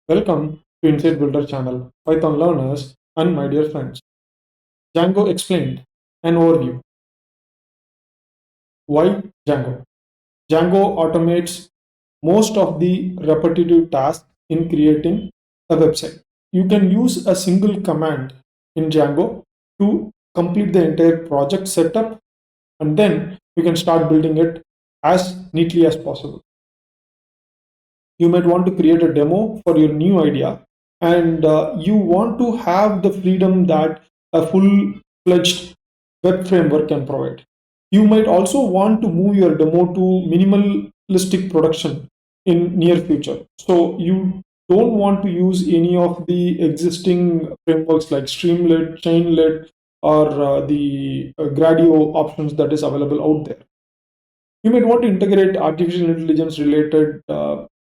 Welcome to Inside Builder channel, Python learners and my dear friends. Django explained an overview. Why Django? Django automates most of the repetitive tasks in creating a website. You can use a single command in Django to complete the entire project setup, and then you can start building it as neatly as possible. You might want to create a demo for your new idea, and you want to have the freedom that a full-fledged web framework can provide. You might also want to move your demo to minimalistic production in near future, so you don't want to use any of the existing frameworks like Streamlit, Chainlit, or the Gradio options that is available out there. You might want to integrate artificial intelligence related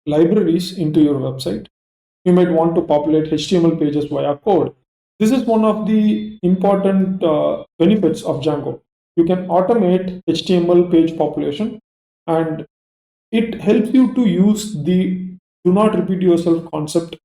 libraries into your website. You might want to populate HTML pages via code. This is one of the important benefits of Django. You can automate HTML page population, and it helps you to use the do not repeat yourself concept.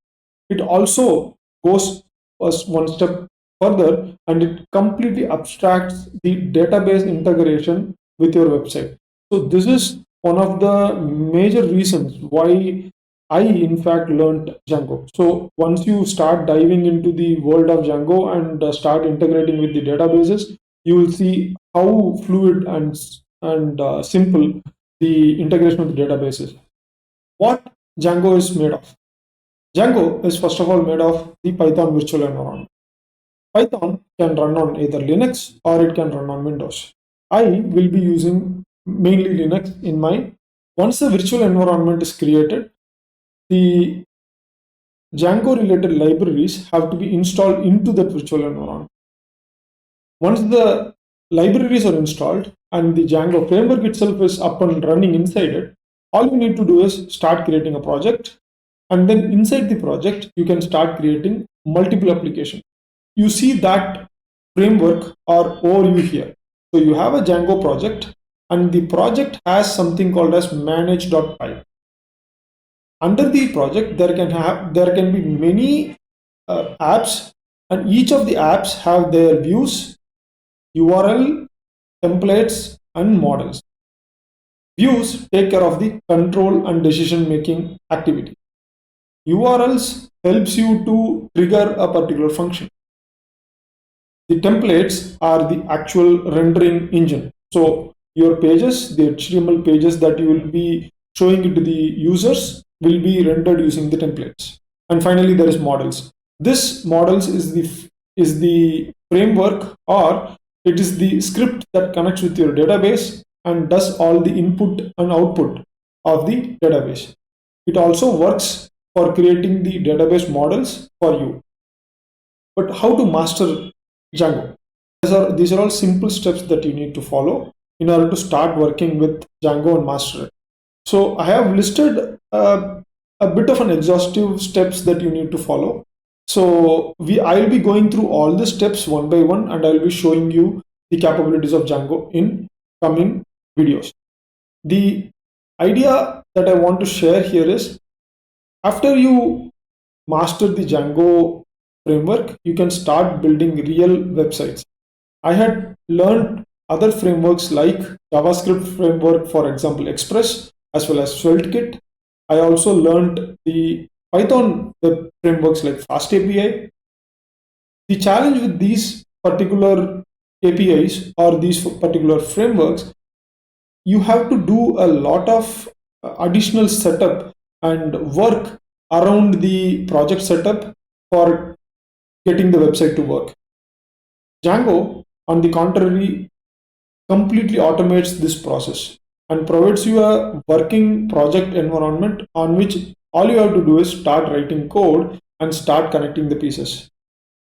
It also goes us one step further, and it completely abstracts the database integration with your website. So this is one of the major reasons why I in fact learned Django. So once you start diving into the world of Django and start integrating with the databases, you will see how fluid and simple the integration with the databases. What Django is made of? Django is first of all made of the Python virtual environment. Python can run on either Linux or it can run on Windows. I will be using mainly Linux in my. Once the virtual environment is created, the Django related libraries have to be installed into that virtual environment. Once the libraries are installed and the Django framework itself is up and running inside it, all you need to do is start creating a project, and then inside the project you can start creating multiple applications. You see that framework or overview here. So you have a Django project, and the project has something called as manage.py. Under the project there can be many apps, and each of the apps have their views, URL, templates, and models. Views take care of the control and decision making activity. URLs helps you to trigger a particular function. The templates are the actual rendering engine. So your pages, the HTML pages that you will be showing it to the users, will be rendered using the templates. And finally, there is models. This models is the framework, or it is the script that connects with your database and does all the input and output of the database. It also works for creating the database models for you. But how to master Django? These are all simple steps that you need to follow in order to start working with Django and master it. So I have listed a bit of an exhaustive steps that you need to follow. So I'll be going through all the steps one by one, and I'll be showing you the capabilities of Django in coming videos. The idea that I want to share here is, after you master the Django framework, you can start building real websites. I had learned other frameworks like JavaScript framework, for example, Express, as well as SvelteKit. I also learned the Python web frameworks like FastAPI. The challenge with these particular APIs or these particular frameworks, you have to do a lot of additional setup and work around the project setup for getting the website to work. Django, on the contrary, completely automates this process and provides you a working project environment on which all you have to do is start writing code and start connecting the pieces.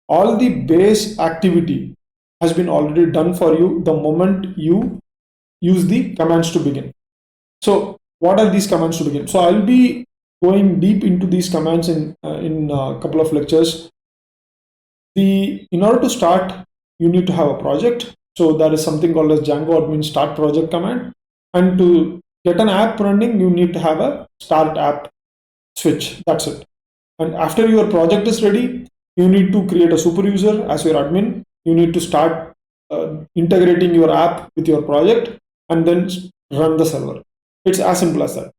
All the base activity has been already done for you the moment you use the commands to begin. So what are these commands to begin? So I'll be going deep into these commands in a couple of lectures. In order to start, you need to have a project. So there is something called as Django admin start project command. And to get an app running, you need to have a start app switch. That's it. And after your project is ready, you need to create a super user as your admin. You need to start integrating your app with your project and then run the server. It's as simple as that.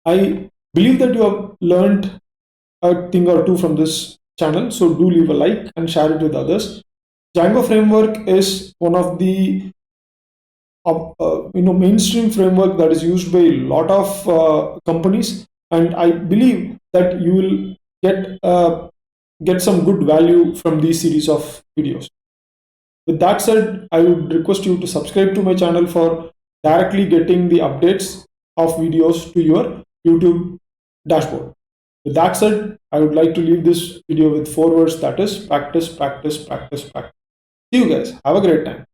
I believe that you have learned a thing or two from this channel. So do leave a like and share it with others. Django framework is one of the mainstream framework that is used by a lot of companies, and I believe that you will get some good value from these series of videos. With that said, I would request you to subscribe to my channel for directly getting the updates of videos to your YouTube dashboard. With that said, I would like to leave this video with 4 words, that is practice, practice, practice, practice. See you guys. Have a great time.